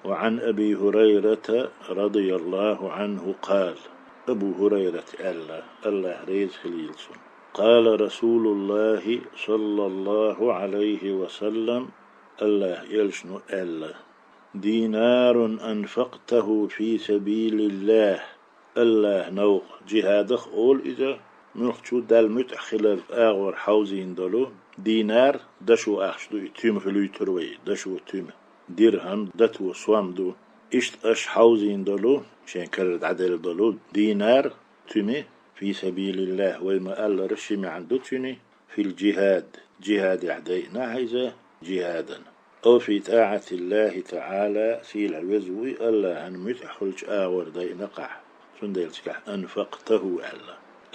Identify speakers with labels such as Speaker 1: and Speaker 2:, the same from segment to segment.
Speaker 1: وعن أبي هريرة رضي الله عنه قال أبو هريرة الله ريز خليلسون قال رسول الله صلى الله عليه وسلم الله يلشنو دينار أنفقته في سبيل الله نوخ جهادخ أول إذا نوخشو دال متأخلة آغور حوزين دلو دينار دشو أخشدو تيم خلوي تروي دشو تيم درهم دتو صوامدو إشت أش حوزين دلو شين كرد عدل دلو دينار تيمي في سبيل الله وما ألا رشي عندو تيني في الجهاد جهاد عدينا عايزة جهادا أو في طاعة الله تعالى سيل الوزوي الله أن متحلج آور داي نقع سنديلتك أنفقته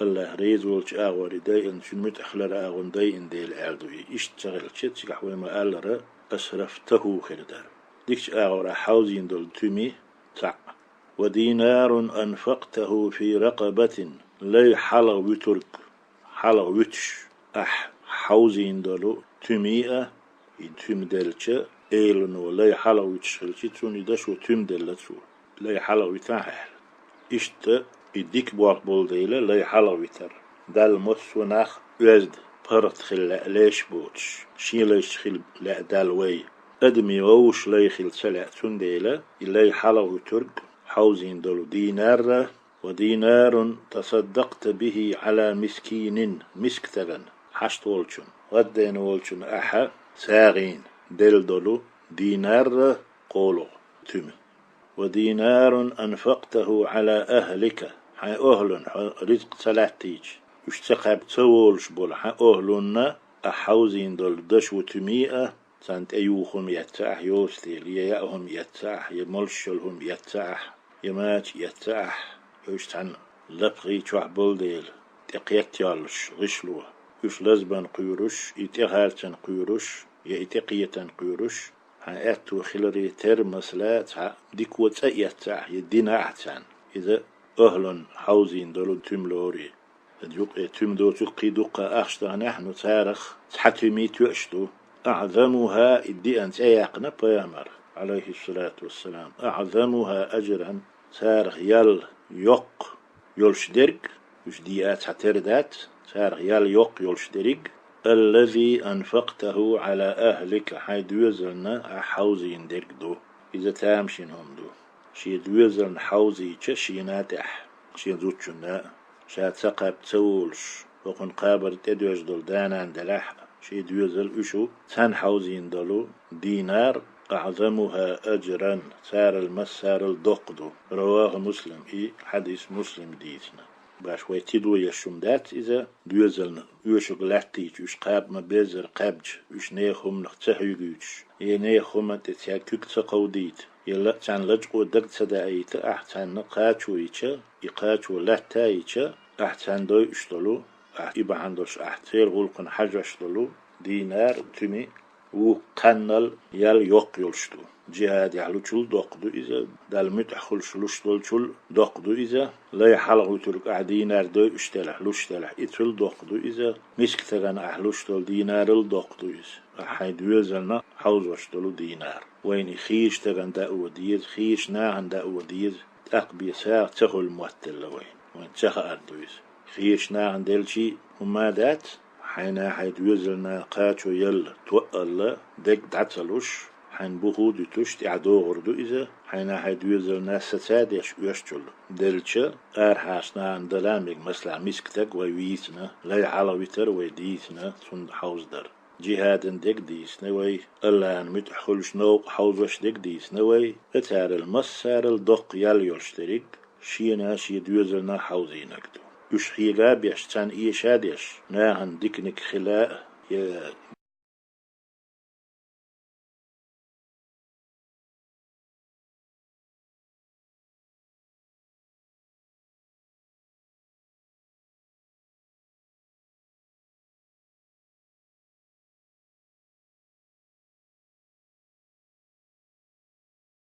Speaker 1: الله ريز ولج آور داي أن شن متحلر آغن داي إن ديل آردوي اشتغل تشتك وما ألا أسرفته خردار ديكش آور حوزين دول تمي تع ودينار أنفقته في رقبة لا حلق وترك حلق وتش حوزين دولو تميئة تم دلتش إيلنو لا حلق وتشخلتش توني دشو تم دلتشو لا حلق وتاحل إشت يديك بوق بول ديلا لا حلق وتر دال مصوناخ وزد برت خلا ليش بوتش شي ليش خل لا دالوي أدمي ووش لا يخل سلع تون ديلا لا حلق وترك حوزين دولو دينار ودينار تصدقت به على مسكين مسك تغن حشت ولشن ودين ولشن أحا ساغين دل دولو دينار قولو تم ودينار أنفقته على أهلك حي أهلن رزق سلاتيج يشتقب تولش بول حي أهلن أحوزين دول دش وتميئة سانت أيوخم يتساح يوستيل يأهم يتساح يملشلهم يتساح يمات يتساح يشتعن لبغي تشوح بولديل تقيت يالش غشلوه يش لزبان قيروش يتهارتن قيروش يتقيتن قيروش حياتو خلري تر مسلات ديك وتأيتع يدينا أحسن إذا أهلا حوزين دولو تملوري يوق تم دو تقي دقة أخشتا نحن تارخ تحتمي توشتو أعظمها إدي أنت أيقنا بيامر عليه الصلاة والسلام أعظمها أجرا تارخ يل يق يلشدرك وش ديات حتردات تارخ يل يق يلشدرك الذي أنفقته على أهلك حيث يوزلنا حوزين درك دو إذا تامشينهم دو شي يوزلن حوزي تشيناتح شي زوتشنا شات سقب تسولش وقن قابر تدوش دول دانان دلح شي يوزل إشو تان حوزين دلو دينار أعظمها أجرا سار المسار الدقدو رواه مسلم حديث مسلم ديتنا باش ويتدو يشمدات إذا دوزلنا يوشق لاتيج يوش قاب ما بيزر قابج يوش نيخم نختح يجوش ينيخم تتياكوك تقوديت يلا تان لجقو دق تدايت أحسن نقاتشو يتشا يقاتشو لاتا يتشا أحسن دو يشتلو إبا عندوش أحتير غلقن حاجة اشتلو دينار تمي وقنل يل يوق يلشتو جهاد يعلوشل دقدو إذا دالمت أخلشلوش دولشل دقدو إذا لا يحلق يترك أعدينار دو اشتلح لوشتلح إتل دقدو إذا مسك تغن أحلوش دول دينار الدقدو إذا حيد ويزلنا حوز وشتلو دينار وين خيش تغن داو ديز خيش ناهن داو ديز أقبي ساق تخل موتل وين تخل أردو إذا خيش ناهن دلشي هما دات حين حيد ويزلنا قاتو يل توأل دك دعتلوش حين بوخود يتوشت عدو غردو إذا حين حيد ويزلنا ستاد يشتل دلشة حاسنا عن دلامك مثلا مسكتك ويويتنا لا يعلويتر ويديتنا سند حوز در جهاد دك ديسنا وي ألا متحخلش نوق حوزوش دك ديسنا وي اتار المسار الدق يل يلشترك شينا شيد ويزلنا حوزينك دو يشخيلا بيشتان إيشاديش ناهن ديكنك خلاء